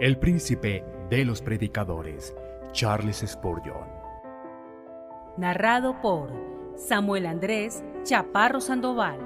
el príncipe de los predicadores, Charles Spurgeon. Narrado por Samuel Andrés Chaparro Sandoval.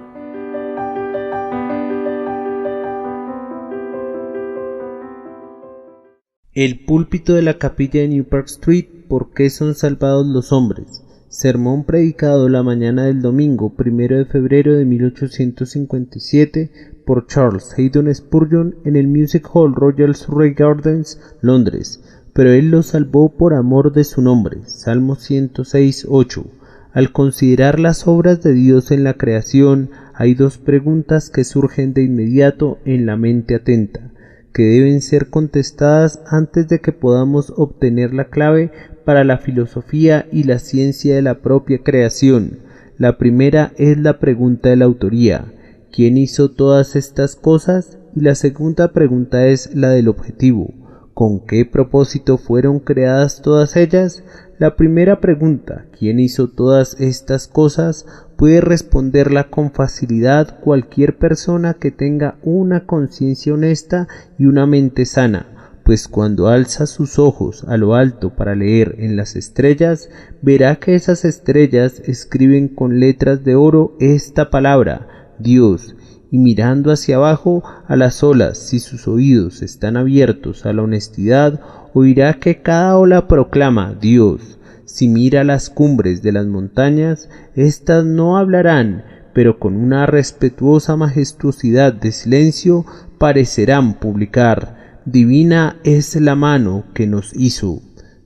El púlpito de la capilla de New Park Street, ¿por qué son salvados los hombres? Sermón predicado la mañana del domingo 1 de febrero de 1857 por Charles Haddon Spurgeon en el Music Hall Royal Surrey Gardens, Londres, pero él los salvó por amor de su nombre. Salmo 106:8. Al considerar las obras de Dios en la creación, hay dos preguntas que surgen de inmediato en la mente atenta, que deben ser contestadas antes de que podamos obtener la clave para la filosofía y la ciencia de la propia creación. La primera es la pregunta de la autoría: ¿quién hizo todas estas cosas? Y la segunda pregunta es la del objetivo: ¿con qué propósito fueron creadas todas ellas? La primera pregunta, ¿quién hizo todas estas cosas?, puede responderla con facilidad cualquier persona que tenga una conciencia honesta y una mente sana, pues cuando alza sus ojos a lo alto para leer en las estrellas, verá que esas estrellas escriben con letras de oro esta palabra: Dios, y mirando hacia abajo a las olas, si sus oídos están abiertos a la honestidad, oirá que cada ola proclama Dios. Si mira las cumbres de las montañas, éstas no hablarán, pero con una respetuosa majestuosidad de silencio parecerán publicar: divina es la mano que nos hizo.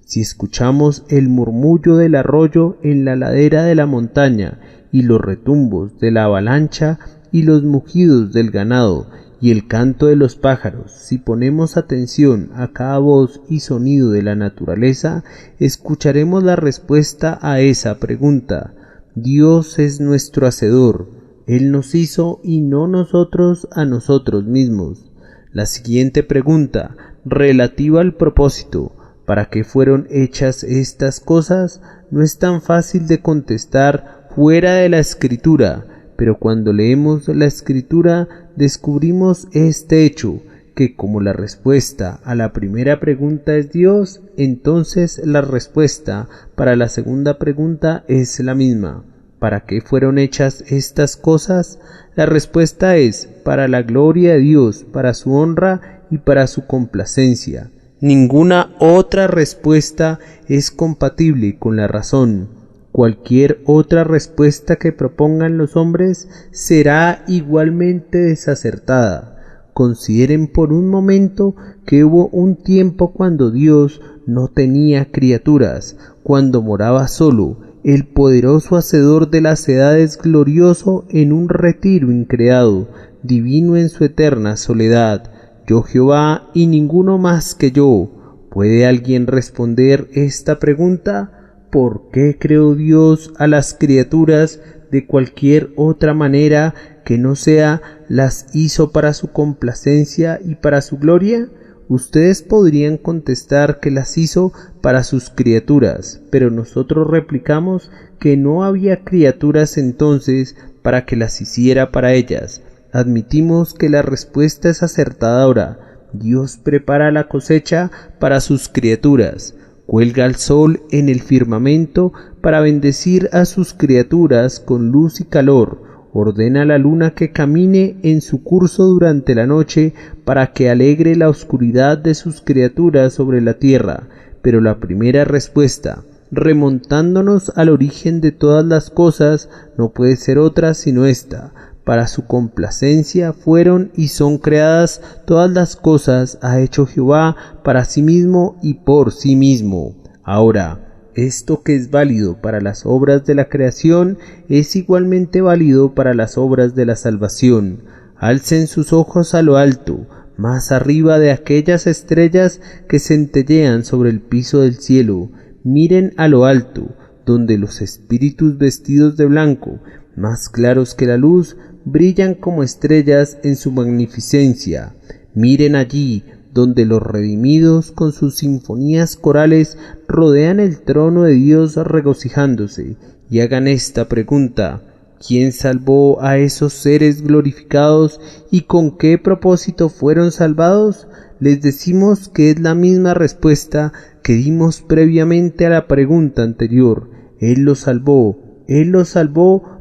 Si escuchamos el murmullo del arroyo en la ladera de la montaña, y los retumbos de la avalancha, y los mugidos del ganado, y el canto de los pájaros, si ponemos atención a cada voz y sonido de la naturaleza, escucharemos la respuesta a esa pregunta. Dios es nuestro hacedor, Él nos hizo y no nosotros a nosotros mismos. La siguiente pregunta, relativa al propósito: ¿para qué fueron hechas estas cosas?, no es tan fácil de contestar fuera de la Escritura, pero cuando leemos la Escritura descubrimos este hecho, que como la respuesta a la primera pregunta es Dios, entonces la respuesta para la segunda pregunta es la misma. ¿Para qué fueron hechas estas cosas? La respuesta es: para la gloria de Dios, para su honra y para su complacencia. Ninguna otra respuesta es compatible con la razón. Cualquier otra respuesta que propongan los hombres será igualmente desacertada. Consideren por un momento que hubo un tiempo cuando Dios no tenía criaturas, cuando moraba solo, el poderoso hacedor de las edades, glorioso en un retiro increado, divino en su eterna soledad. Yo Jehová y ninguno más que yo. ¿Puede alguien responder esta pregunta? ¿Por qué creó Dios a las criaturas de cualquier otra manera que no sea las hizo para su complacencia y para su gloria? Ustedes podrían contestar que las hizo para sus criaturas, pero nosotros replicamos que no había criaturas entonces para que las hiciera para ellas. Admitimos que la respuesta es acertadora. Dios prepara la cosecha para sus criaturas. Cuelga el sol en el firmamento para bendecir a sus criaturas con luz y calor. Ordena a la luna que camine en su curso durante la noche para que alegre la oscuridad de sus criaturas sobre la tierra. Pero la primera respuesta, remontándonos al origen de todas las cosas, no puede ser otra sino esta: para su complacencia fueron y son creadas todas las cosas, ha hecho Jehová para sí mismo y por sí mismo. Ahora, esto que es válido para las obras de la creación es igualmente válido para las obras de la salvación. Alcen sus ojos a lo alto, más arriba de aquellas estrellas que centellean sobre el piso del cielo. Miren a lo alto, donde los espíritus vestidos de blanco, más claros que la luz, brillan como estrellas en su magnificencia. Miren allí, donde los redimidos con sus sinfonías corales rodean el trono de Dios regocijándose, y hagan esta pregunta: ¿quién salvó a esos seres glorificados y con qué propósito fueron salvados? les decimos que es la misma respuesta que dimos previamente a la pregunta anterior. Él los salvó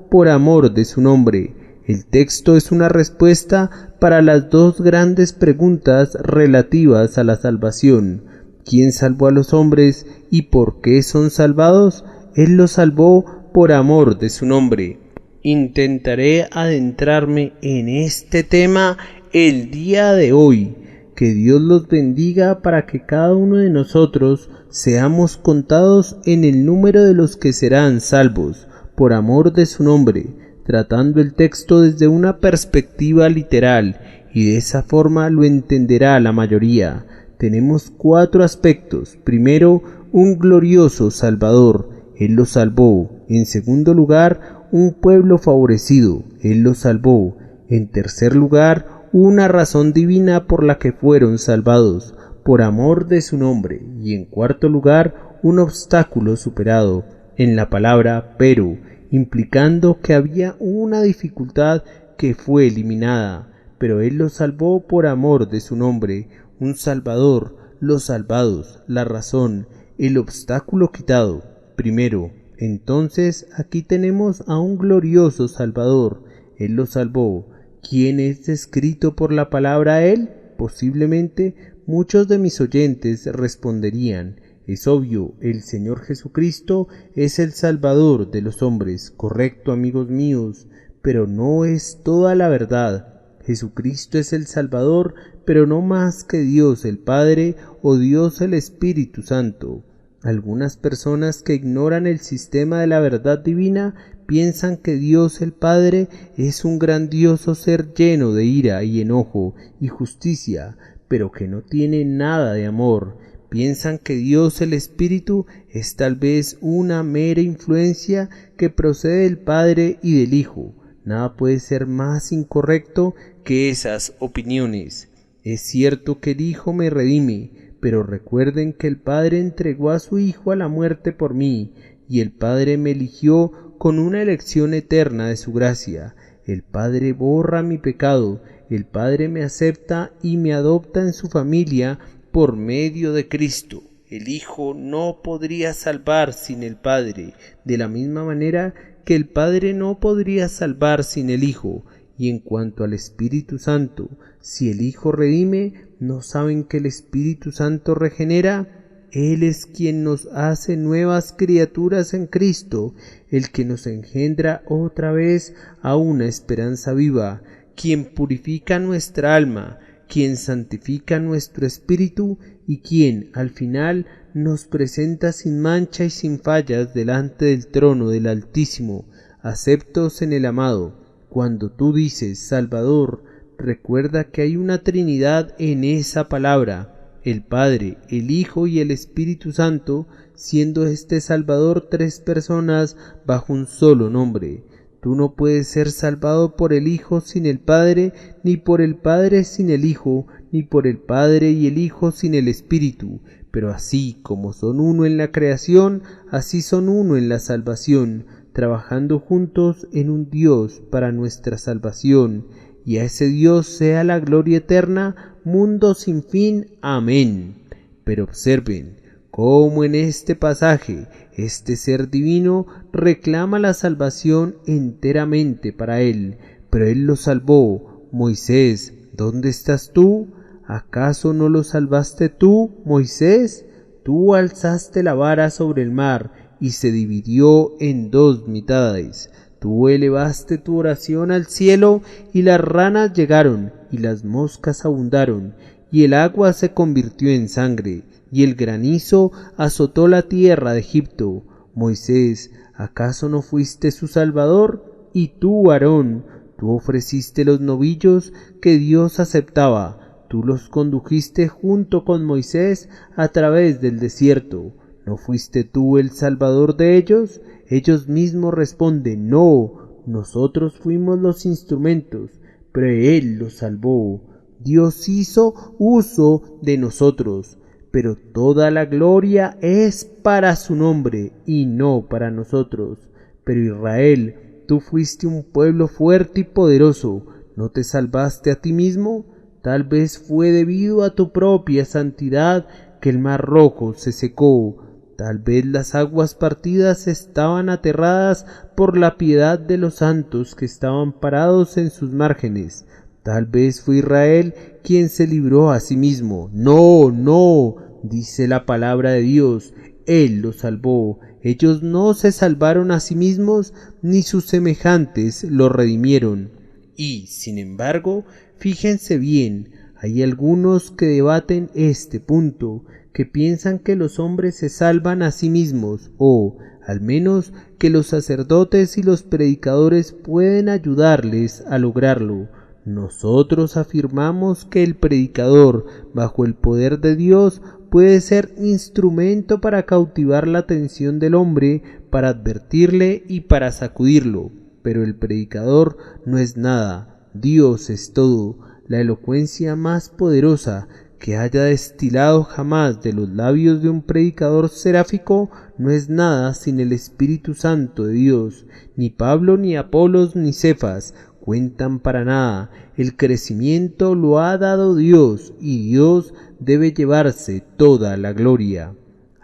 por amor de su nombre. El texto es una respuesta para las dos grandes preguntas relativas a la salvación. ¿Quién salvó a los hombres y por qué son salvados? Él los salvó por amor de su nombre. Intentaré adentrarme en este tema el día de hoy. Que Dios los bendiga para que cada uno de nosotros seamos contados en el número de los que serán salvos por amor de su nombre, tratando el texto desde una perspectiva literal, y de esa forma lo entenderá la mayoría. Tenemos 4 aspectos. Primero, un glorioso Salvador. Él los salvó. En segundo lugar, un pueblo favorecido. Él los salvó. En tercer lugar, una razón divina por la que fueron salvados, por amor de su nombre. Y en cuarto lugar, un obstáculo superado, en la palabra pero, implicando que había una dificultad que fue eliminada, pero Él los salvó por amor de su nombre. Un Salvador, los salvados, la razón, el obstáculo quitado. Primero, entonces aquí tenemos a un glorioso Salvador. Él los salvó. ¿Quién es descrito por la palabra Él? Posiblemente muchos de mis oyentes responderían: es obvio, el Señor Jesucristo es el Salvador de los hombres. Correcto, amigos míos, pero no es toda la verdad. Jesucristo es el Salvador, pero no más que Dios el Padre o Dios el Espíritu Santo. Algunas personas que ignoran el sistema de la verdad divina piensan que Dios el Padre es un grandioso ser lleno de ira y enojo y justicia, pero que no tiene nada de amor. Piensan que Dios el Espíritu es tal vez una mera influencia que procede del Padre y del Hijo. Nada puede ser más incorrecto que esas opiniones. Es cierto que el Hijo me redime, pero recuerden que el Padre entregó a su Hijo a la muerte por mí, y el Padre me eligió con una elección eterna de su gracia. El Padre borra mi pecado, el Padre me acepta y me adopta en su familia por medio de Cristo. El Hijo no podría salvar sin el Padre, de la misma manera que el Padre no podría salvar sin el Hijo. Y en cuanto al Espíritu Santo, si el Hijo redime, ¿no saben que el Espíritu Santo regenera? Él es quien nos hace nuevas criaturas en Cristo, el que nos engendra otra vez a una esperanza viva, quien purifica nuestra alma, quien santifica nuestro espíritu y quien, al final, nos presenta sin mancha y sin fallas delante del trono del Altísimo, aceptos en el Amado. Cuando tú dices Salvador, recuerda que hay una Trinidad en esa palabra, el Padre, el Hijo y el Espíritu Santo, siendo este Salvador 3 personas bajo un solo nombre. Tú no puedes ser salvado por el Hijo sin el Padre, ni por el Padre sin el Hijo, ni por el Padre y el Hijo sin el Espíritu. Pero así como son uno en la creación, así son uno en la salvación, trabajando juntos en un Dios para nuestra salvación. Y a ese Dios sea la gloria eterna, mundo sin fin. Amén. Pero observen cómo en este pasaje este ser divino reclama la salvación enteramente para él, pero él lo salvó. Moisés, ¿dónde estás tú? ¿Acaso no lo salvaste tú, Moisés? Tú alzaste la vara sobre el mar y se dividió en 2 mitades. Tú elevaste tu oración al cielo y las ranas llegaron y las moscas abundaron y el agua se convirtió en sangre y el granizo azotó la tierra de Egipto. Moisés, ¿acaso no fuiste su salvador? Y tú, Aarón, tú ofreciste los novillos que Dios aceptaba. Tú los condujiste junto con Moisés a través del desierto. ¿No fuiste tú el salvador de ellos? Ellos mismos responden: no, nosotros fuimos los instrumentos, pero Él los salvó. Dios hizo uso de nosotros, pero toda la gloria es para su nombre y no para nosotros. Pero Israel, tú fuiste un pueblo fuerte y poderoso, ¿no te salvaste a ti mismo? Tal vez fue debido a tu propia santidad que el mar rojo se secó. Tal vez las aguas partidas estaban aterradas por la piedad de los santos que estaban parados en sus márgenes. Tal vez fue Israel quien se libró a sí mismo. No, no, dice la palabra de Dios, Él los salvó. Ellos no se salvaron a sí mismos, ni sus semejantes los redimieron. Y, sin embargo, fíjense bien, hay algunos que debaten este punto, que piensan que los hombres se salvan a sí mismos, o, al menos, que los sacerdotes y los predicadores pueden ayudarles a lograrlo. Nosotros afirmamos que el predicador, bajo el poder de Dios, puede ser instrumento para cautivar la atención del hombre, para advertirle y para sacudirlo. Pero el predicador no es nada, Dios es todo. La elocuencia más poderosa que haya destilado jamás de los labios de un predicador seráfico no es nada sin el Espíritu Santo de Dios. Ni Pablo, ni Apolos, ni Cefas cuentan para nada. El crecimiento lo ha dado Dios, y Dios debe llevarse toda la gloria.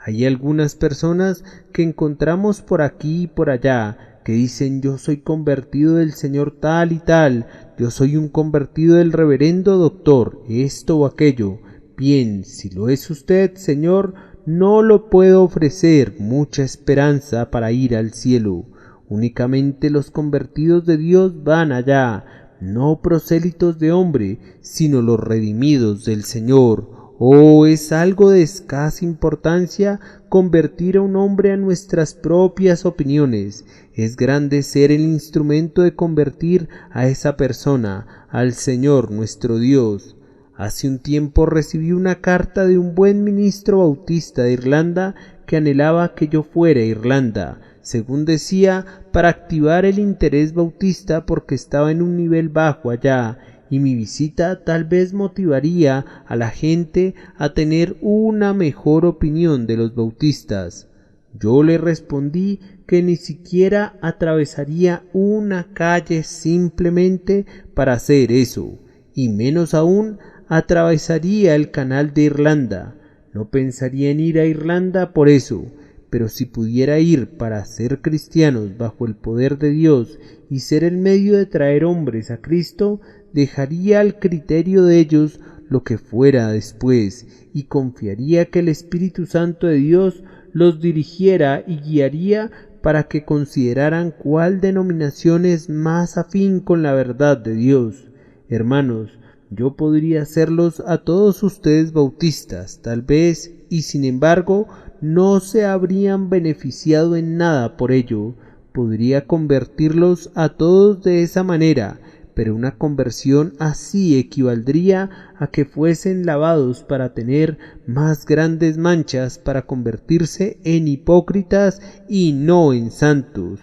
Hay algunas personas que encontramos por aquí y por allá, que dicen: yo soy convertido del Señor tal y tal, yo soy un convertido del reverendo doctor, esto o aquello. Bien, si lo es usted, Señor, no lo puedo ofrecer mucha esperanza para ir al cielo. Únicamente los convertidos de Dios van allá, no prosélitos de hombre, sino los redimidos del Señor. Oh, es algo de escasa importancia convertir a un hombre a nuestras propias opiniones. Es grande ser el instrumento de convertir a esa persona al Señor nuestro Dios. Hace un tiempo recibí una carta de un buen ministro bautista de Irlanda que anhelaba que yo fuera a Irlanda, según decía, para activar el interés bautista porque estaba en un nivel bajo allá, y mi visita tal vez motivaría a la gente a tener una mejor opinión de los bautistas. Yo le respondí que ni siquiera atravesaría una calle simplemente para hacer eso, y menos aún atravesaría el canal de Irlanda. No pensaría en ir a Irlanda por eso, pero si pudiera ir para ser cristianos bajo el poder de Dios y ser el medio de traer hombres a Cristo, dejaría al criterio de ellos lo que fuera después y confiaría que el Espíritu Santo de Dios los dirigiera y guiaría para que consideraran cuál denominación es más afín con la verdad de Dios. Hermanos, yo podría hacerlos a todos ustedes bautistas, tal vez, y sin embargo, no se habrían beneficiado en nada por ello. Podría convertirlos a todos de esa manera, pero una conversión así equivaldría a que fuesen lavados para tener más grandes manchas, para convertirse en hipócritas y no en santos.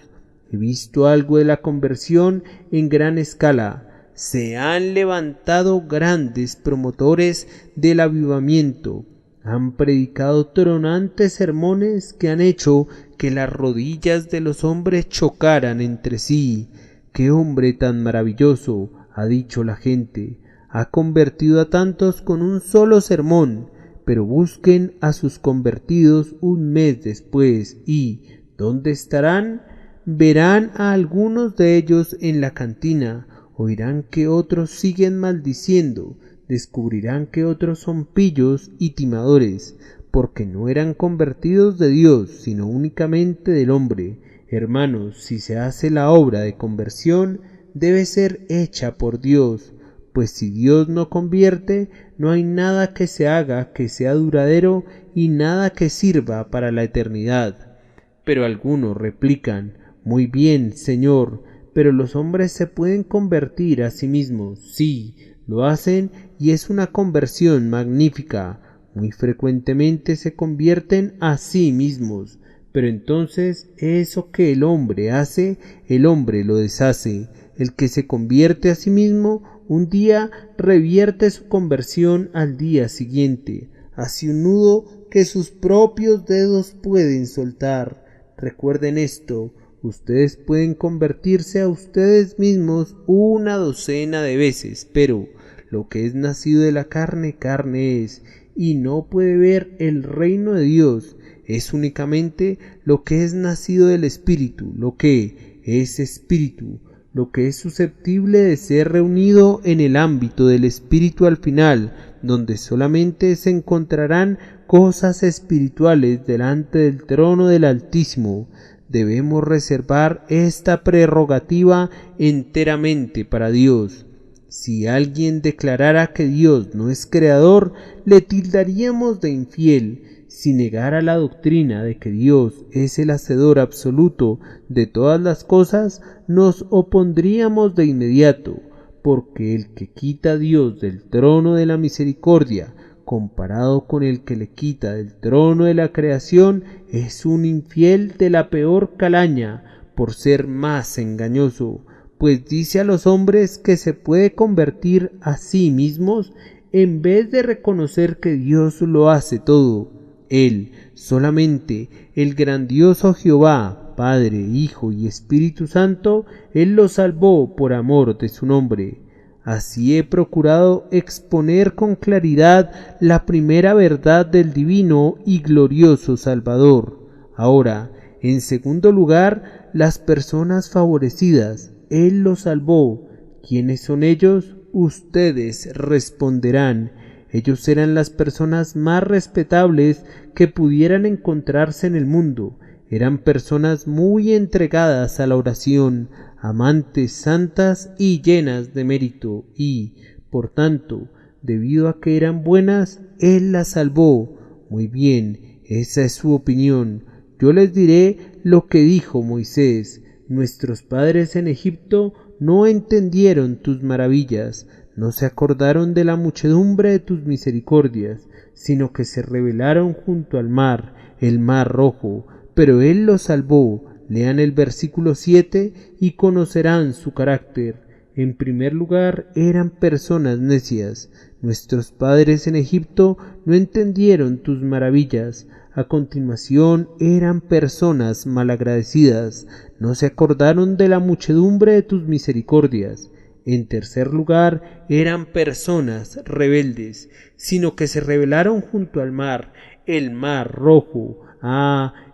He visto algo de la conversión en gran escala. Se han levantado grandes promotores del avivamiento. Han predicado tronantes sermones que han hecho que las rodillas de los hombres chocaran entre sí. ¡Qué hombre tan maravilloso!, ha dicho la gente. Ha convertido a tantos con un solo sermón. Pero busquen a sus convertidos un mes después y ¿dónde estarán? Verán a algunos de ellos en la cantina. Oirán que otros siguen maldiciendo, descubrirán que otros son pillos y timadores, porque no eran convertidos de Dios, sino únicamente del hombre. Hermanos, si se hace la obra de conversión, debe ser hecha por Dios, pues si Dios no convierte, no hay nada que se haga que sea duradero y nada que sirva para la eternidad. Pero algunos replican: muy bien, Señor, pero los hombres se pueden convertir a sí mismos. Sí, lo hacen y es una conversión magnífica. Muy frecuentemente se convierten a sí mismos, pero entonces eso que el hombre hace, el hombre lo deshace. El que se convierte a sí mismo, un día revierte su conversión al día siguiente. Hace un nudo que sus propios dedos pueden soltar. Recuerden esto. Ustedes pueden convertirse a ustedes mismos una docena de veces, pero lo que es nacido de la carne, carne es, y no puede ver el reino de Dios. Es únicamente lo que es nacido del Espíritu, lo que es Espíritu, lo que es susceptible de ser reunido en el ámbito del Espíritu al final, donde solamente se encontrarán cosas espirituales delante del trono del Altísimo. Debemos reservar esta prerrogativa enteramente para Dios. Si alguien declarara que Dios no es creador, le tildaríamos de infiel. Si negara la doctrina de que Dios es el hacedor absoluto de todas las cosas, nos opondríamos de inmediato, porque el que quita a Dios del trono de la misericordia, comparado con el que le quita del trono de la creación, es un infiel de la peor calaña, por ser más engañoso, pues dice a los hombres que se puede convertir a sí mismos en vez de reconocer que Dios lo hace todo. Él, solamente, el grandioso Jehová, Padre, Hijo y Espíritu Santo, Él lo salvó por amor de su nombre. Así he procurado exponer con claridad la primera verdad del divino y glorioso Salvador. Ahora, en segundo lugar, las personas favorecidas. Él los salvó. ¿Quiénes son ellos? Ustedes responderán. Ellos eran las personas más respetables que pudieran encontrarse en el mundo. Eran personas muy entregadas a la oración, amantes, santas y llenas de mérito, y, por tanto, debido a que eran buenas, Él las salvó. Muy bien, esa es su opinión. Yo les diré lo que dijo Moisés. Nuestros padres en Egipto no entendieron tus maravillas, no se acordaron de la muchedumbre de tus misericordias, sino que se rebelaron junto al mar, el mar rojo, pero Él los salvó. Lean el versículo 7 y conocerán su carácter. En primer lugar, eran personas necias. Nuestros padres en Egipto no entendieron tus maravillas. A continuación, eran personas malagradecidas. No se acordaron de la muchedumbre de tus misericordias. En tercer lugar, eran personas rebeldes, sino que se rebelaron junto al mar, el mar rojo.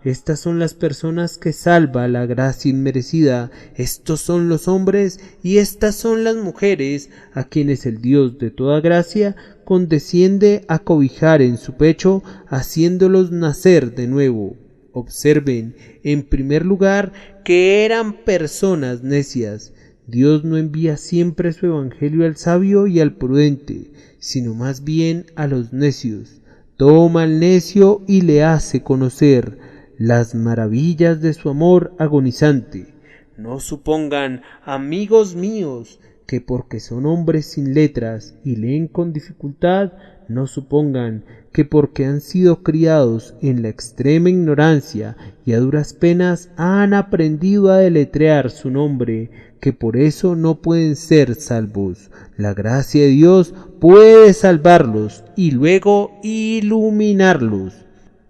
Estas son las personas que salva la gracia inmerecida. Estos son los hombres y estas son las mujeres a quienes el Dios de toda gracia condesciende a cobijar en su pecho, haciéndolos nacer de nuevo. Observen, en primer lugar, que eran personas necias. Dios no envía siempre su evangelio al sabio y al prudente, sino más bien a los necios. Toma al necio y le hace conocer las maravillas de su amor agonizante. No supongan, amigos míos, que porque son hombres sin letras y leen con dificultad, no supongan que porque han sido criados en la extrema ignorancia y a duras penas han aprendido a deletrear su nombre, que por eso no pueden ser salvos. La gracia de Dios puede salvarlos y luego iluminarlos.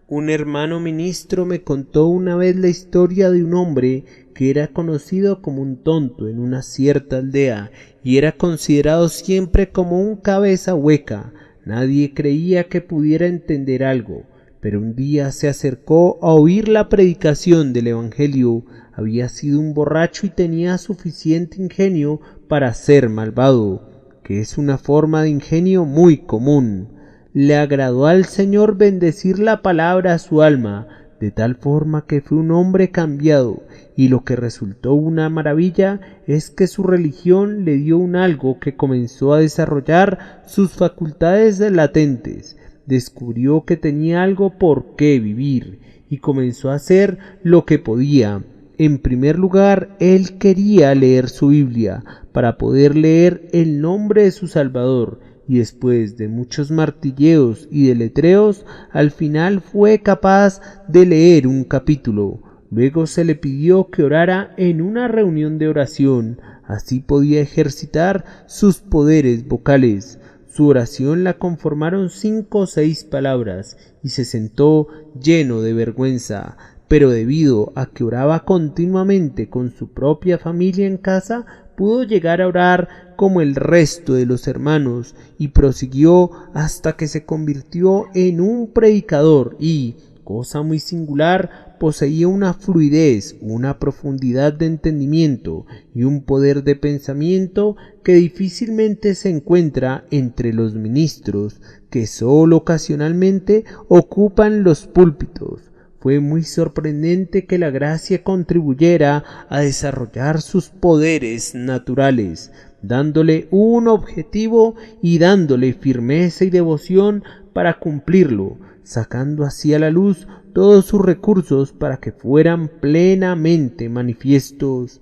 Un hermano ministro me contó una vez la historia de un hombre que era conocido como un tonto en una cierta aldea y era considerado siempre como un cabeza hueca. Nadie creía que pudiera entender algo, pero un día se acercó a oír la predicación del Evangelio. Había sido un borracho y tenía suficiente ingenio para ser malvado, que es una forma de ingenio muy común. Le agradó al Señor bendecir la palabra a su alma, de tal forma que fue un hombre cambiado, y lo que resultó una maravilla es que su religión le dio un algo que comenzó a desarrollar sus facultades latentes. Descubrió que tenía algo por qué vivir, y comenzó a hacer lo que podía. En primer lugar, él quería leer su Biblia, para poder leer el nombre de su Salvador, y después de muchos martilleos y deletreos, al final fue capaz de leer un capítulo. Luego se le pidió que orara en una reunión de oración, así podía ejercitar sus poderes vocales. Su oración la conformaron 5 o 6 palabras, y se sentó lleno de vergüenza. pero debido a que oraba continuamente con su propia familia en casa, pudo llegar a orar como el resto de los hermanos y prosiguió hasta que se convirtió en un predicador y, cosa muy singular, poseía una fluidez, una profundidad de entendimiento y un poder de pensamiento que difícilmente se encuentra entre los ministros que sólo ocasionalmente ocupan los púlpitos. Fue muy sorprendente que la gracia contribuyera a desarrollar sus poderes naturales, dándole un objetivo y dándole firmeza y devoción para cumplirlo, sacando así a la luz todos sus recursos para que fueran plenamente manifiestos.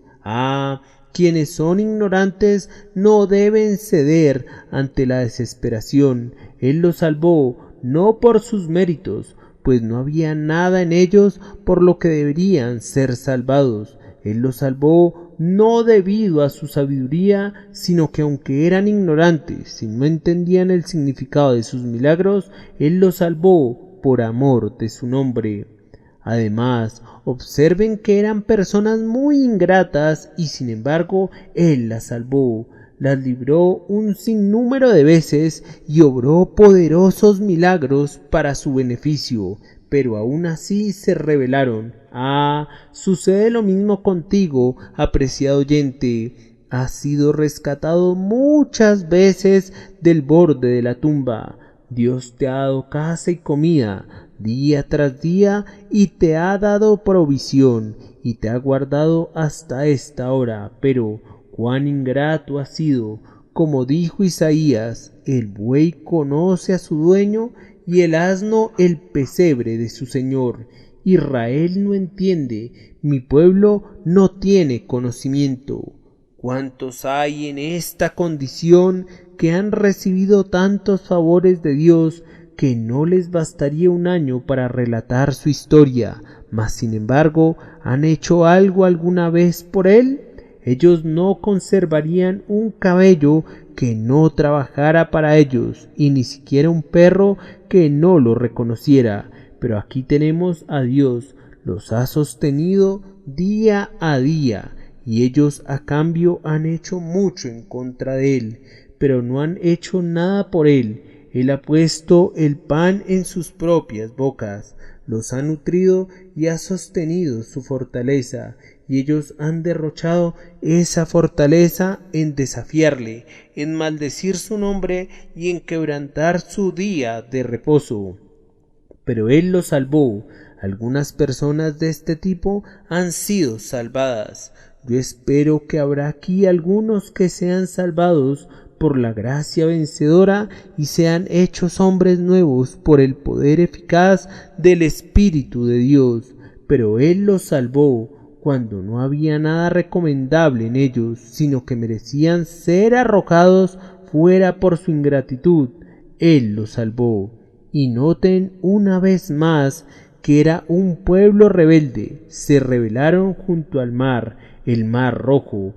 Quienes son ignorantes no deben ceder ante la desesperación. Él los salvó no por sus méritos, pues no había nada en ellos por lo que deberían ser salvados. Él los salvó no debido a su sabiduría, sino que aunque eran ignorantes y no entendían el significado de sus milagros, Él los salvó por amor de su nombre. Además, observen que eran personas muy ingratas y sin embargo Él las salvó. Las libró un sinnúmero de veces y obró poderosos milagros para su beneficio, pero aún así se rebelaron. Sucede lo mismo contigo, apreciado oyente. Has sido rescatado muchas veces del borde de la tumba. Dios te ha dado casa y comida día tras día y te ha dado provisión y te ha guardado hasta esta hora, pero cuán ingrato has sido. Como dijo Isaías, el buey conoce a su dueño y el asno el pesebre de su señor. Israel no entiende, mi pueblo no tiene conocimiento. ¿Cuántos hay en esta condición que han recibido tantos favores de Dios que no les bastaría un año para relatar su historia, mas sin embargo han hecho algo alguna vez por Él? Ellos no conservarían un cabello que no trabajara para ellos, y ni siquiera un perro que no lo reconociera. Pero aquí tenemos a Dios, los ha sostenido día a día, y ellos a cambio han hecho mucho en contra de Él, pero no han hecho nada por Él. Él ha puesto el pan en sus propias bocas, los ha nutrido y ha sostenido su fortaleza, y ellos han derrochado esa fortaleza en desafiarle, en maldecir su nombre y en quebrantar su día de reposo. Pero Él los salvó. Algunas personas de este tipo han sido salvadas. Yo espero que habrá aquí algunos que sean salvados por la gracia vencedora y sean hechos hombres nuevos por el poder eficaz del Espíritu de Dios. Pero Él los salvó cuando no había nada recomendable en ellos, sino que merecían ser arrojados fuera por su ingratitud. Él los salvó. Y noten una vez más que era un pueblo rebelde. Se rebelaron junto al mar, el mar rojo.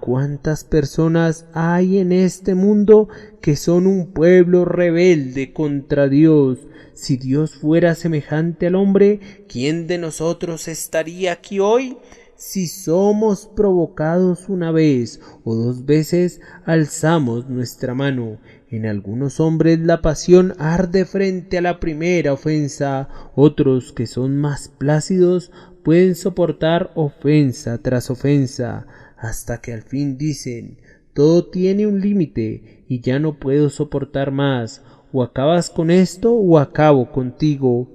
Cuántas personas hay en este mundo que son un pueblo rebelde contra Dios. Si Dios fuera semejante al hombre, ¿quién de nosotros estaría aquí hoy? Si somos provocados una vez o dos veces, alzamos nuestra mano. En algunos hombres la pasión arde frente a la primera ofensa. Otros, que son más plácidos, pueden soportar ofensa tras ofensa, hasta que al fin dicen: todo tiene un límite y ya no puedo soportar más. O acabas con esto o acabo contigo.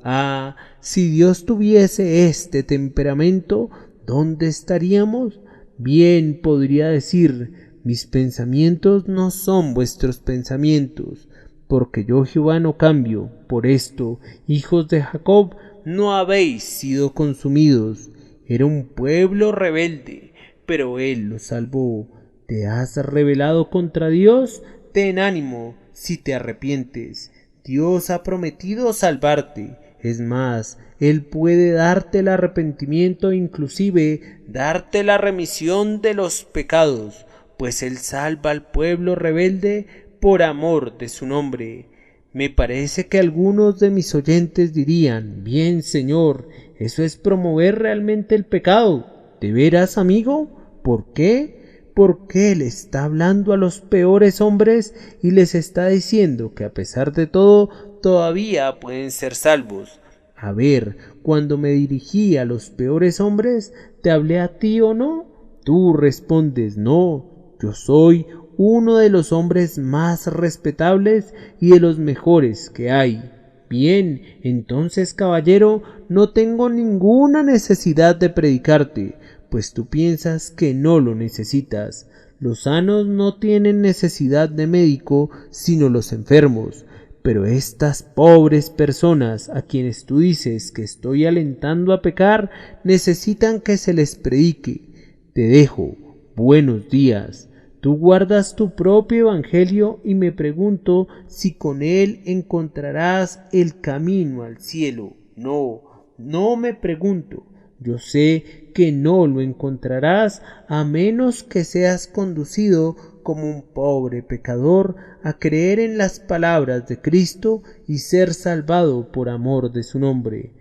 Si Dios tuviese este temperamento, ¿dónde estaríamos? Bien podría decir: mis pensamientos no son vuestros pensamientos, porque yo Jehová no cambio. Por esto, hijos de Jacob, no habéis sido consumidos. Era un pueblo rebelde, pero Él los salvó. ¿Te has rebelado contra Dios? Ten ánimo si te arrepientes. Dios ha prometido salvarte. Es más, Él puede darte el arrepentimiento e inclusive darte la remisión de los pecados, pues Él salva al pueblo rebelde por amor de su nombre. Me parece que algunos de mis oyentes dirían: bien, Señor, Eso es promover realmente el pecado. ¿De veras, amigo? ¿Por qué? Porque él está hablando a los peores hombres y les está diciendo que a pesar de todo todavía pueden ser salvos. A ver, cuando me dirigí a los peores hombres, ¿te hablé a ti o no? Tú respondes, no, yo soy uno de los hombres más respetables y de los mejores que hay. Bien, entonces, caballero, no tengo ninguna necesidad de predicarte, pues tú piensas que no lo necesitas. Los sanos no tienen necesidad de médico, sino los enfermos. Pero estas pobres personas a quienes tú dices que estoy alentando a pecar, necesitan que se les predique. Te dejo. Buenos días. Tú guardas tu propio evangelio y me pregunto si con él encontrarás el camino al cielo. No me pregunto. Yo sé que no lo encontrarás a menos que seas conducido como un pobre pecador a creer en las palabras de Cristo y ser salvado por amor de su nombre.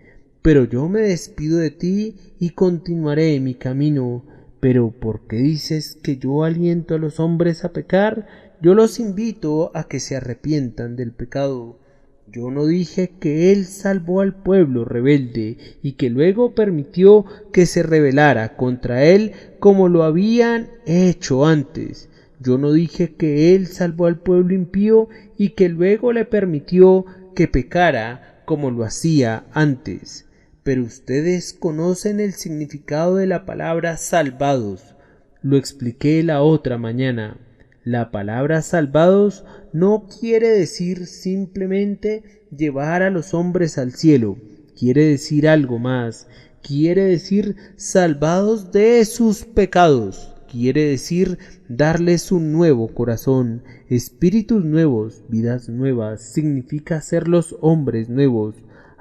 Pero yo me despido de ti y continuaré mi camino. Pero ¿por qué dices que yo aliento a los hombres a pecar? Yo los invito a que se arrepientan del pecado. Yo no dije que él salvó al pueblo rebelde y que luego permitió que se rebelara contra él como lo habían hecho antes. Yo no dije que él salvó al pueblo impío y que luego le permitió que pecara como lo hacía antes. Pero ustedes conocen el significado de la palabra salvados. Lo expliqué la otra mañana. La palabra salvados no quiere decir simplemente llevar a los hombres al cielo. Quiere decir algo más. Quiere decir salvados de sus pecados. Quiere decir darles un nuevo corazón, espíritus nuevos, vidas nuevas. Significa hacerlos hombres nuevos.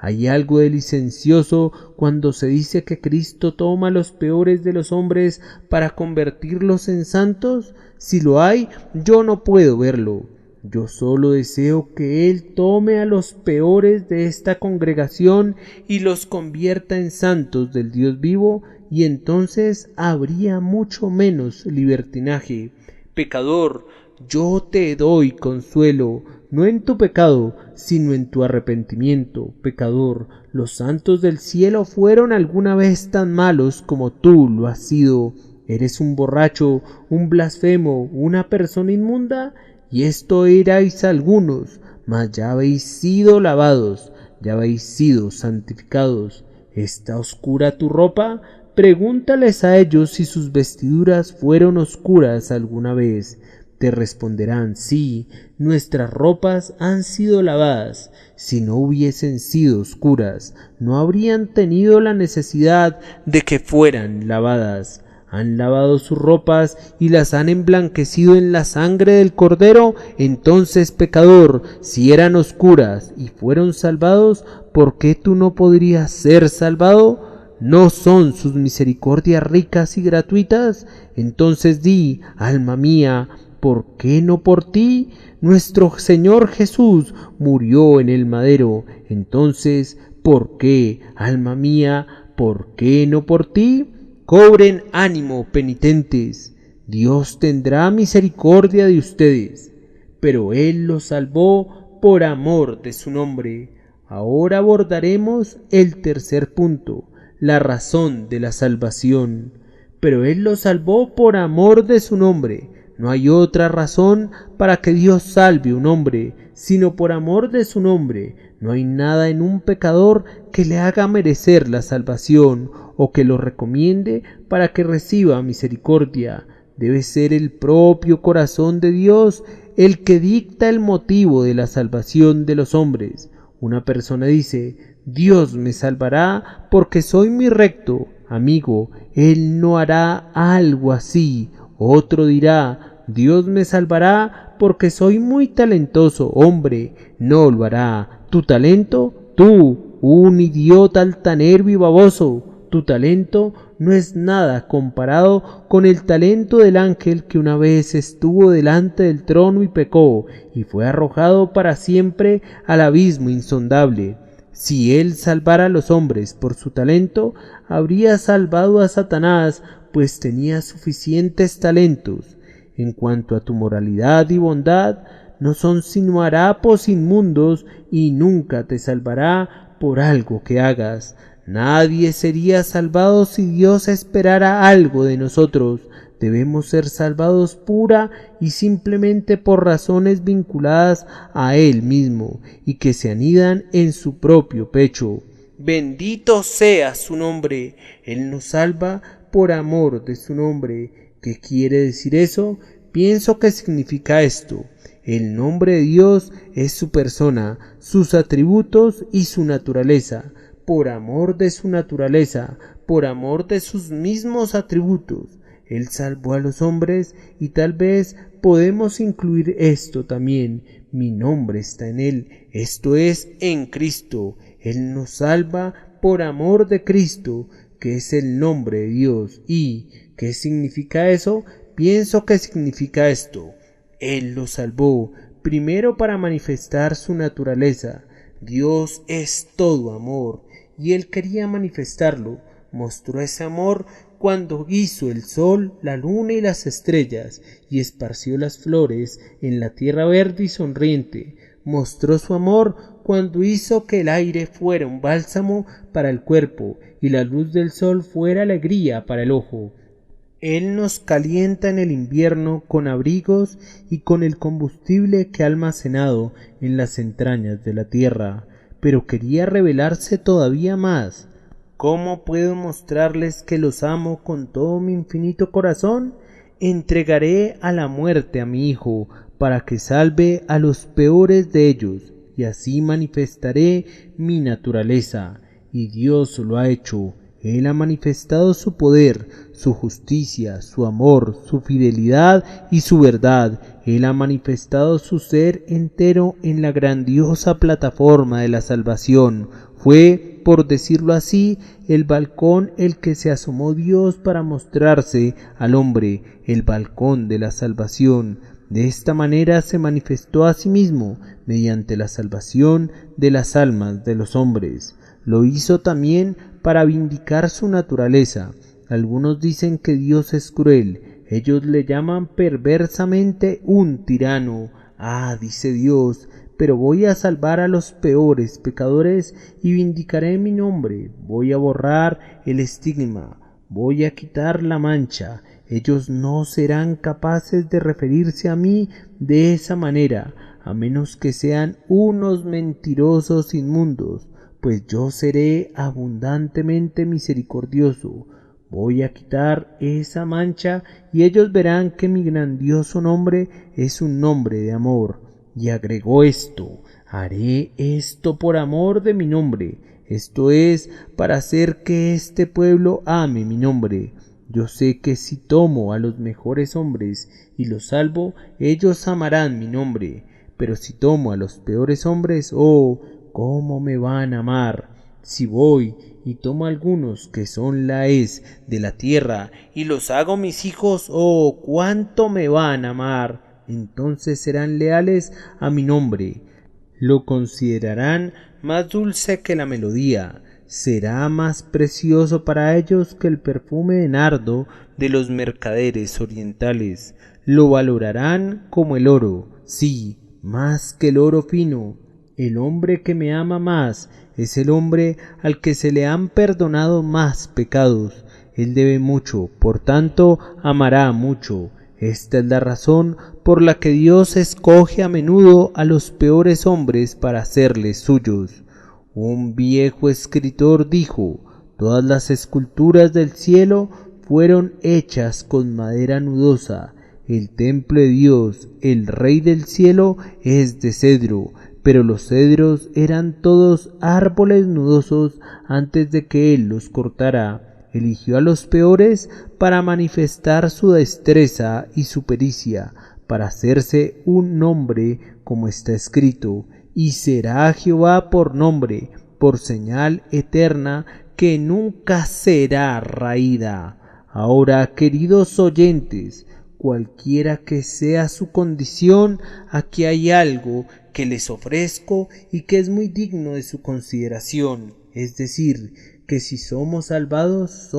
Hay algo de licencioso cuando se dice que Cristo toma a los peores de los hombres para convertirlos en santos. Si lo hay, yo no puedo verlo. Yo solo deseo que Él tome a los peores de esta congregación y los convierta en santos del Dios vivo, y entonces habría mucho menos libertinaje. Pecador, yo te doy consuelo, no en tu pecado, sino en tu arrepentimiento. Pecador, los santos del cielo fueron alguna vez tan malos como tú lo has sido. ¿Eres un borracho, un blasfemo, una persona inmunda? Y esto erais algunos, mas ya habéis sido lavados, ya habéis sido santificados. ¿Está oscura tu ropa? Pregúntales a ellos si sus vestiduras fueron oscuras alguna vez. Te responderán, sí, nuestras ropas han sido lavadas. Si no hubiesen sido oscuras, no habrían tenido la necesidad de que fueran lavadas. Han lavado sus ropas y las han emblanquecido en la sangre del Cordero. Entonces, pecador, si eran oscuras y fueron salvados, ¿por qué tú no podrías ser salvado? ¿No son sus misericordias ricas y gratuitas? Entonces di, alma mía, ¿por qué no por ti? Nuestro Señor Jesús murió en el madero. Entonces, ¿por qué, alma mía, por qué no por ti? Cobren ánimo, penitentes. Dios tendrá misericordia de ustedes. Pero Él los salvó por amor de su nombre. Ahora abordaremos el tercer punto, la razón de la salvación. Pero Él los salvó por amor de su nombre. No hay otra razón para que Dios salve a un hombre, sino por amor de su nombre. No hay nada en un pecador que le haga merecer la salvación o que lo recomiende para que reciba misericordia. Debe ser el propio corazón de Dios el que dicta el motivo de la salvación de los hombres. Una persona dice, Dios me salvará porque soy muy recto. Amigo, Él no hará algo así. Otro dirá, Dios me salvará porque soy muy talentoso. Hombre, no lo hará. ¿Tu talento? Tú, un idiota altanero y baboso. Tu talento no es nada comparado con el talento del ángel que una vez estuvo delante del trono y pecó, y fue arrojado para siempre al abismo insondable. Si él salvara a los hombres por su talento, habría salvado a Satanás, pues tenía suficientes talentos. En cuanto a tu moralidad y bondad, no son sino harapos inmundos y nunca te salvará por algo que hagas. Nadie sería salvado si Dios esperara algo de nosotros. Debemos ser salvados pura y simplemente por razones vinculadas a Él mismo y que se anidan en su propio pecho. Bendito sea su nombre. Él nos salva por amor de su nombre. ¿Qué quiere decir eso? Pienso que significa esto. El nombre de Dios es su persona, sus atributos y su naturaleza. Por amor de su naturaleza, por amor de sus mismos atributos, Él salvó a los hombres y tal vez podemos incluir esto también. Mi nombre está en Él, esto es, en Cristo. Él nos salva por amor de Cristo, que es el nombre de Dios. ¿Y qué significa eso? Pienso que significa esto. Él lo salvó, primero para manifestar su naturaleza. Dios es todo amor, y Él quería manifestarlo. Mostró ese amor cuando hizo el sol, la luna y las estrellas, y esparció las flores en la tierra verde y sonriente. Mostró su amor cuando hizo que el aire fuera un bálsamo para el cuerpo, y la luz del sol fuera alegría para el ojo. Él nos calienta en el invierno con abrigos y con el combustible que ha almacenado en las entrañas de la tierra, pero quería revelarse todavía más. ¿Cómo puedo mostrarles que los amo con todo mi infinito corazón? Entregaré a la muerte a mi Hijo para que salve a los peores de ellos, y así manifestaré mi naturaleza. Y Dios lo ha hecho. Él ha manifestado su poder, su justicia, su amor, su fidelidad y su verdad. Él ha manifestado su ser entero en la grandiosa plataforma de la salvación. Fue, por decirlo así, el balcón el que se asomó Dios para mostrarse al hombre, el balcón de la salvación. De esta manera se manifestó a sí mismo, mediante la salvación de las almas de los hombres. Lo hizo también para vindicar su naturaleza. Algunos dicen que Dios es cruel. Ellos le llaman perversamente un tirano. Ah, dice Dios, pero voy a salvar a los peores pecadores y vindicaré mi nombre. Voy a borrar el estigma. Voy a quitar la mancha. Ellos no serán capaces de referirse a mí de esa manera, a menos que sean unos mentirosos inmundos, pues yo seré abundantemente misericordioso. Voy a quitar esa mancha y ellos verán que mi grandioso nombre es un nombre de amor. Y agregó esto: haré esto por amor de mi nombre, esto es, para hacer que este pueblo ame mi nombre. Yo sé que si tomo a los mejores hombres y los salvo, ellos amarán mi nombre, pero si tomo a los peores hombres, oh, ¿cómo me van a amar? Si voy y tomo algunos que son la hez de la tierra y los hago mis hijos, oh, cuánto me van a amar. Entonces serán leales a mi nombre, lo considerarán más dulce que la melodía, será más precioso para ellos que el perfume de nardo de los mercaderes orientales, lo valorarán como el oro, sí, más que el oro fino. El hombre que me ama más es el hombre al que se le han perdonado más pecados. Él debe mucho, por tanto amará mucho. Esta es la razón por la que Dios escoge a menudo a los peores hombres para hacerles suyos. Un viejo escritor dijo: todas las esculturas del cielo fueron hechas con madera nudosa. El templo de Dios, el Rey del cielo, es de cedro, pero los cedros eran todos árboles nudosos antes de que Él los cortara. Eligió a los peores para manifestar su destreza y su pericia, para hacerse un nombre, como está escrito: y será Jehová por nombre, por señal eterna que nunca será raída. Ahora, queridos oyentes, cualquiera que sea su condición, aquí hay algo que les ofrezco y que es muy digno de su consideración, es decir, que si somos salvados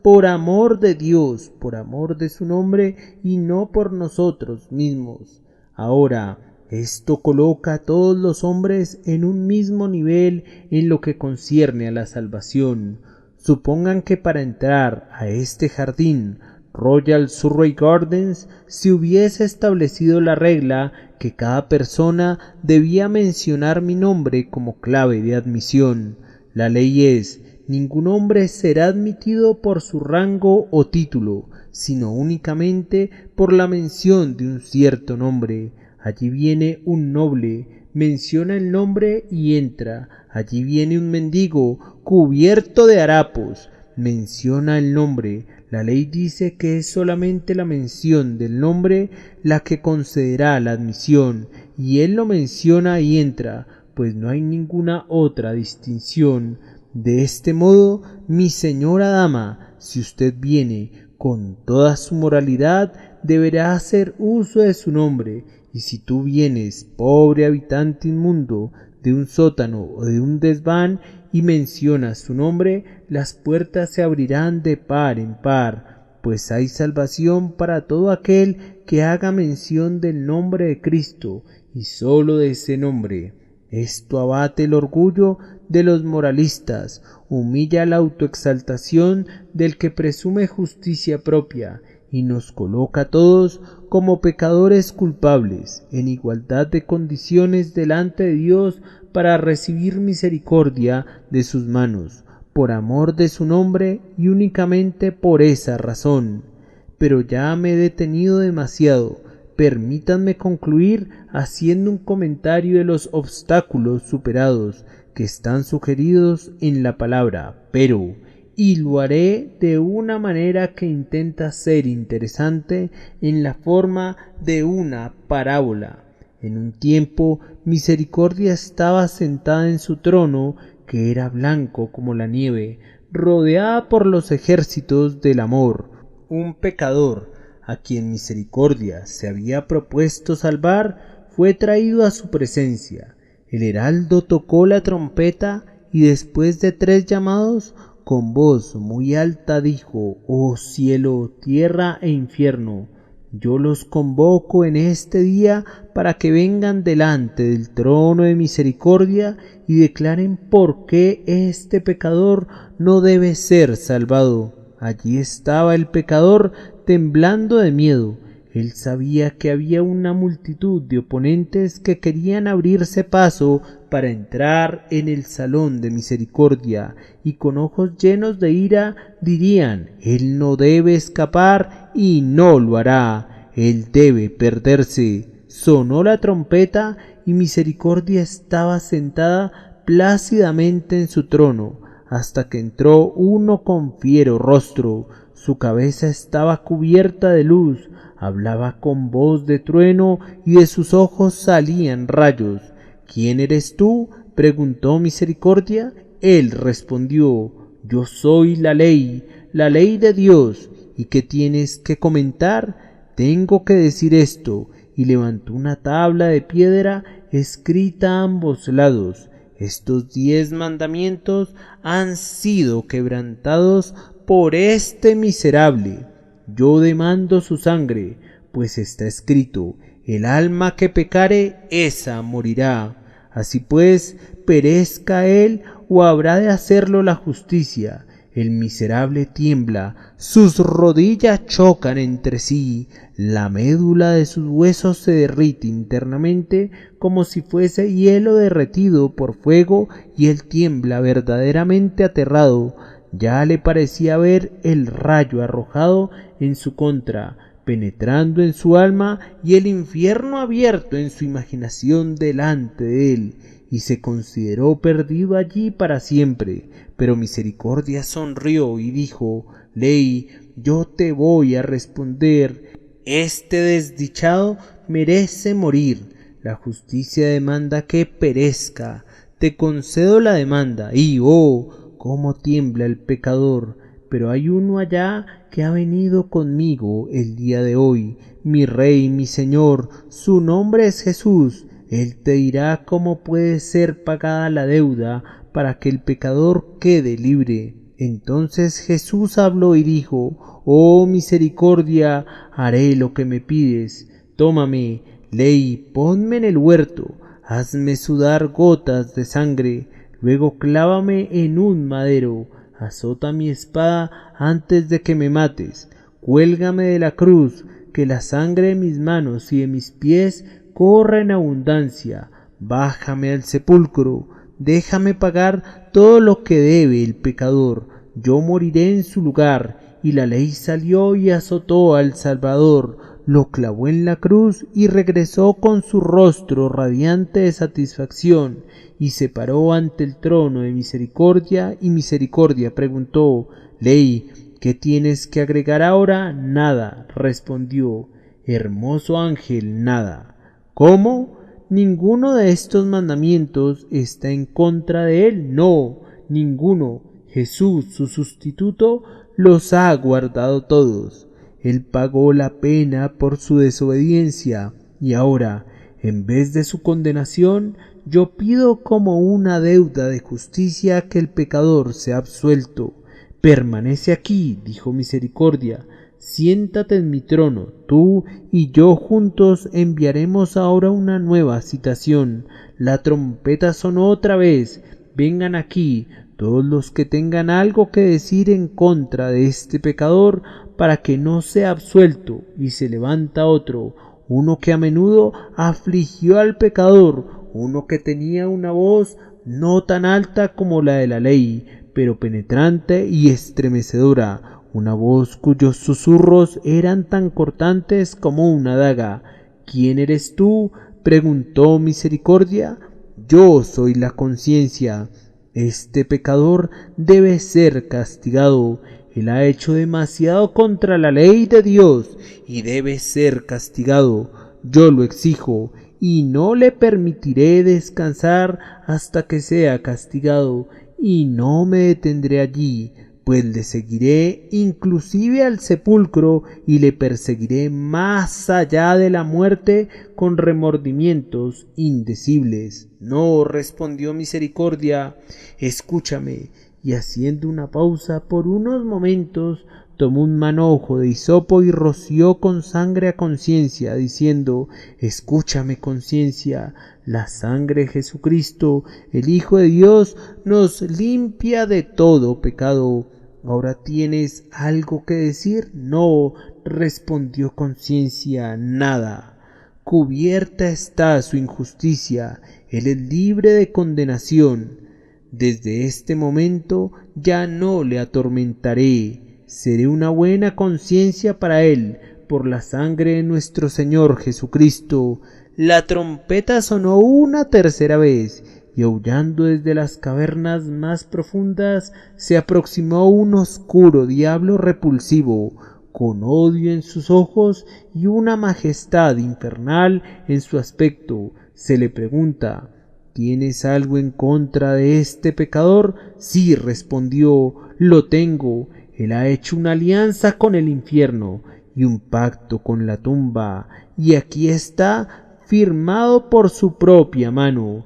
por amor de Dios, por amor de su nombre y no por nosotros mismos. Ahora, esto coloca a todos los hombres en un mismo nivel en lo que concierne a la salvación. Supongan que para entrar a este jardín, Royal Surrey Gardens, se hubiese establecido la regla que cada persona debía mencionar mi nombre como clave de admisión. La ley es: ningún hombre será admitido por su rango o título, sino únicamente por la mención de un cierto nombre. Allí viene un noble, menciona el nombre y entra. Allí viene un mendigo cubierto de harapos, menciona el nombre. La ley dice que es solamente la mención del nombre la que concederá la admisión, y él lo menciona y entra, pues no hay ninguna otra distinción. De este modo, mi señora dama, si usted viene con toda su moralidad, deberá hacer uso de su nombre, y si tú vienes, pobre habitante inmundo, de un sótano o de un desván, y mencionas su nombre, las puertas se abrirán de par en par, pues hay salvación para todo aquel que haga mención del nombre de Cristo, y sólo de ese nombre. Esto abate el orgullo de los moralistas, humilla la autoexaltación del que presume justicia propia, y nos coloca a todos como pecadores culpables, en igualdad de condiciones delante de Dios para recibir misericordia de sus manos, por amor de su nombre y únicamente por esa razón. Pero ya me he detenido demasiado. Permítanme concluir haciendo un comentario de los obstáculos superados que están sugeridos en la palabra pero, y lo haré de una manera que intenta ser interesante en la forma de una parábola. En un tiempo, Misericordia estaba sentada en su trono, que era blanco como la nieve, rodeada por los ejércitos del amor. Un pecador, a quien Misericordia se había propuesto salvar, fue traído a su presencia. El heraldo tocó la trompeta y después de 3 llamados, con voz muy alta dijo: «Oh cielo, tierra e infierno, yo los convoco en este día para que vengan delante del trono de misericordia y declaren por qué este pecador no debe ser salvado». Allí estaba el pecador temblando de miedo. Él sabía que había una multitud de oponentes que querían abrirse paso para entrar en el salón de misericordia, y con ojos llenos de ira dirían: «Él no debe escapar y no lo hará, él debe perderse». Sonó la trompeta y Misericordia estaba sentada plácidamente en su trono, hasta que entró uno con fiero rostro. Su cabeza estaba cubierta de luz, hablaba con voz de trueno y de sus ojos salían rayos. «¿Quién eres tú?», preguntó Misericordia. Él respondió: «Yo soy la ley de Dios». «¿Y qué tienes que comentar?». «Tengo que decir esto», y levantó una tabla de piedra escrita a ambos lados: «Estos 10 mandamientos han sido quebrantados por este miserable. Yo demando su sangre, pues está escrito: el alma que pecare, esa morirá. Así pues, perezca él o habrá de hacerlo la justicia». El miserable tiembla, sus rodillas chocan entre sí, la médula de sus huesos se derrite internamente como si fuese hielo derretido por fuego, y él tiembla verdaderamente aterrado. Ya le parecía ver el rayo arrojado en su contra, penetrando en su alma, y el infierno abierto en su imaginación delante de él, y se consideró perdido allí para siempre. Pero Misericordia sonrió y dijo: «Ley, yo te voy a responder. Este desdichado merece morir. La justicia demanda que perezca. Te concedo la demanda, y oh, cómo tiembla el pecador. pero hay uno allá que ha venido conmigo el día de hoy, mi Rey, mi Señor, su nombre es Jesús. Él te dirá cómo puede ser pagada la deuda para que el pecador quede libre. Entonces Jesús habló y dijo: Oh misericordia, haré lo que me pides. Tómame, Ley, ponme en el huerto, hazme sudar gotas de sangre, luego clávame en un madero, azota mi espada antes de que me mates, cuélgame de la cruz, que la sangre de mis manos y de mis pies corra en abundancia, bájame al sepulcro, déjame pagar todo lo que debe el pecador, yo moriré en su lugar. Y la ley salió y azotó al Salvador, lo clavó en la cruz y regresó con su rostro radiante de satisfacción, y se paró ante el trono de misericordia, y misericordia preguntó: Ley, ¿qué tienes que agregar ahora? Nada, respondió. Hermoso ángel, nada. ¿Cómo? ¿Ninguno de estos mandamientos está en contra de él? No, ninguno. Jesús, su sustituto, los ha guardado todos. Él pagó la pena por su desobediencia, y ahora, en vez de su condenación, yo pido como una deuda de justicia que el pecador sea absuelto. Permanece aquí, dijo Misericordia, siéntate en mi trono, tú y yo juntos enviaremos ahora una nueva citación. La trompeta sonó otra vez, vengan aquí todos los que tengan algo que decir en contra de este pecador, para que no sea absuelto. Y se levanta otro, uno que a menudo afligió al pecador, uno que tenía una voz no tan alta como la de la ley, pero penetrante y estremecedora, una voz cuyos susurros eran tan cortantes como una daga. ¿Quién eres tú?, preguntó Misericordia. Yo soy la conciencia. Este pecador debe ser castigado. Él ha hecho demasiado contra la ley de Dios y debe ser castigado. Yo lo exijo y no le permitiré descansar hasta que sea castigado, y no me detendré allí, pues le seguiré inclusive al sepulcro y le perseguiré más allá de la muerte con remordimientos indecibles. No, respondió Misericordia, escúchame. Y haciendo una pausa por unos momentos, tomó un manojo de hisopo y roció con sangre a Conciencia, diciendo: escúchame, Conciencia, la sangre de Jesucristo, el Hijo de Dios, nos limpia de todo pecado. ¿Ahora tienes algo que decir? No, respondió Conciencia, nada. Cubierta está su injusticia, él es libre de condenación. Desde este momento ya no le atormentaré, seré una buena conciencia para él, por la sangre de nuestro Señor Jesucristo. La trompeta sonó una tercera vez, y aullando desde las cavernas más profundas se aproximó un oscuro diablo repulsivo, con odio en sus ojos y una majestad infernal en su aspecto. Se le pregunta: ¿tienes algo en contra de este pecador? Sí, respondió, lo tengo. Él ha hecho una alianza con el infierno y un pacto con la tumba, y aquí está firmado por su propia mano.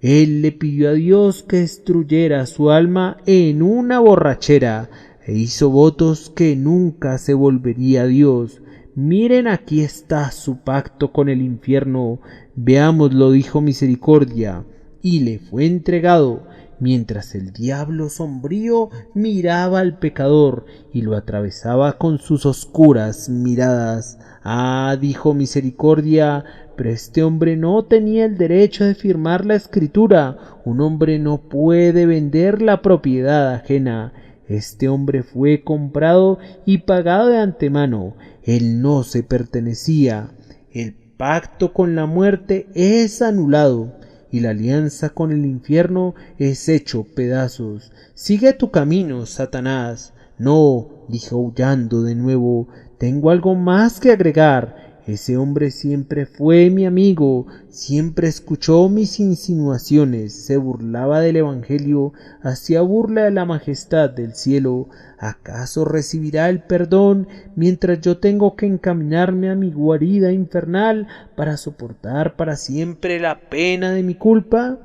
Él le pidió a Dios que destruyera su alma en una borrachera, e hizo votos que nunca se volvería a Dios. Miren, aquí está su pacto con el infierno. Veámoslo, dijo Misericordia, y le fue entregado, mientras el diablo sombrío miraba al pecador y lo atravesaba con sus oscuras miradas. Ah, dijo Misericordia, pero este hombre no tenía el derecho de firmar la escritura. Un hombre no puede vender la propiedad ajena. Este hombre fue comprado y pagado de antemano. Él no se pertenecía. El pacto con la muerte es anulado y la alianza con el infierno es hecho pedazos. Sigue tu camino, Satanás. No, dijo aullando de nuevo, tengo algo más que agregar. Ese hombre siempre fue mi amigo, siempre escuchó mis insinuaciones, se burlaba del Evangelio, hacía burla de la majestad del cielo. ¿Acaso recibirá el perdón mientras yo tengo que encaminarme a mi guarida infernal para soportar para siempre la pena de mi culpa?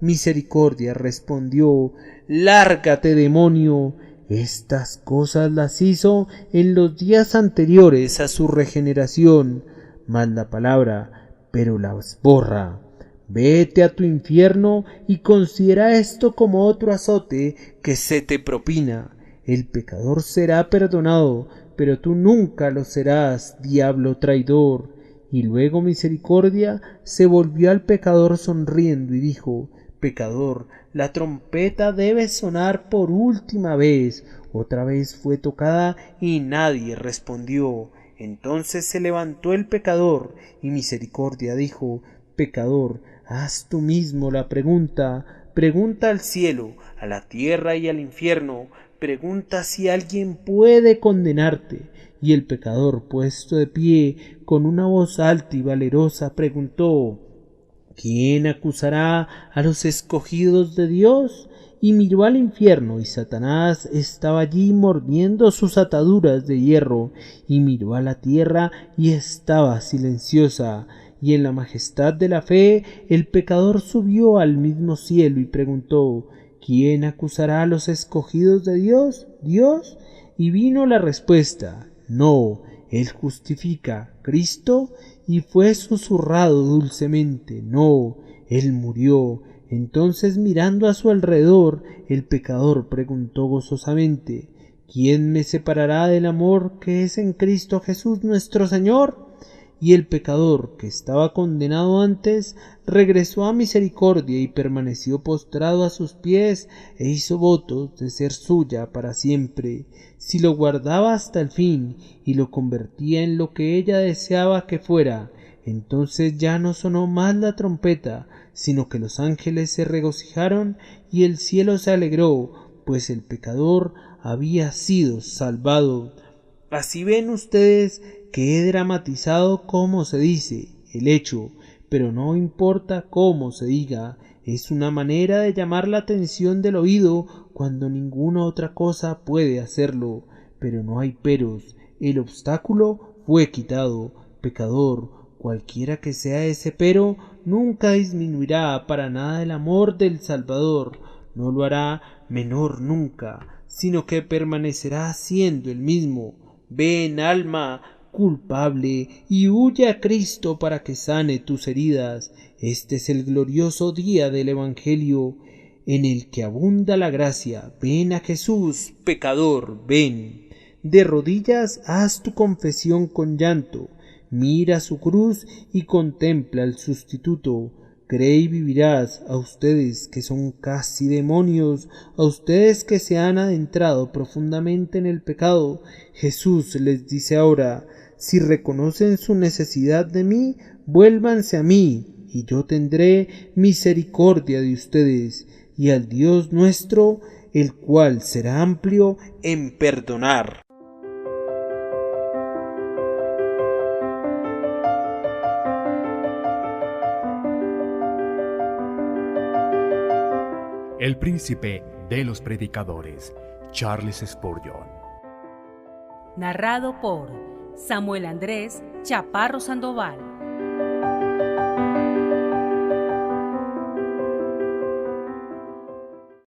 Misericordia respondió: «Lárgate, demonio». Estas cosas las hizo en los días anteriores a su regeneración, mas la palabra pero las borra. Vete a tu infierno y considera esto como otro azote que se te propina. El pecador será perdonado, pero tú nunca lo serás, diablo traidor. Y luego Misericordia se volvió al pecador sonriendo y dijo: «Pecador, la trompeta debe sonar por última vez». Otra vez fue tocada y nadie respondió. Entonces se levantó el pecador y Misericordia dijo: «Pecador, haz tú mismo la pregunta. Pregunta al cielo, a la tierra y al infierno. Pregunta si alguien puede condenarte». Y el pecador, puesto de pie, con una voz alta y valerosa, preguntó: «¿Quién acusará a los escogidos de Dios?». Y miró al infierno, y Satanás estaba allí mordiendo sus ataduras de hierro, y miró a la tierra, y estaba silenciosa. Y en la majestad de la fe, el pecador subió al mismo cielo y preguntó: «¿Quién acusará a los escogidos de Dios? ¿Dios?». Y vino la respuesta: «No, Él justifica». «¿Cristo?». Y fue susurrado dulcemente: «No, Él murió». Entonces, mirando a su alrededor, el pecador preguntó gozosamente: «¿Quién me separará del amor que es en Cristo Jesús nuestro Señor?». Y el pecador, que estaba condenado antes, regresó a Misericordia y permaneció postrado a sus pies e hizo votos de ser suya para siempre. Si lo guardaba hasta el fin y lo convertía en lo que ella deseaba que fuera, entonces ya no sonó más la trompeta, sino que los ángeles se regocijaron y el cielo se alegró, pues el pecador había sido salvado. Así ven ustedes que he dramatizado como se dice el hecho, pero no importa cómo se diga, es una manera de llamar la atención del oído cuando ninguna otra cosa puede hacerlo. Pero no hay peros, el obstáculo fue quitado. Pecador, cualquiera que sea ese pero, nunca disminuirá para nada el amor del Salvador, no lo hará menor nunca, sino que permanecerá siendo el mismo. Ven, alma culpable, y huye a Cristo para que sane tus heridas. Este es el glorioso día del Evangelio, en el que abunda la gracia. Ven a Jesús, pecador, ven. De rodillas haz tu confesión con llanto. Mira su cruz y contempla al sustituto. Cree y vivirás. A ustedes que son casi demonios, a ustedes que se han adentrado profundamente en el pecado, Jesús les dice ahora: si reconocen su necesidad de mí, vuélvanse a mí, y yo tendré misericordia de ustedes, y al Dios nuestro, el cual será amplio en perdonar. El príncipe de los predicadores, Charles Spurgeon. Narrado por Samuel Andrés Chaparro Sandoval.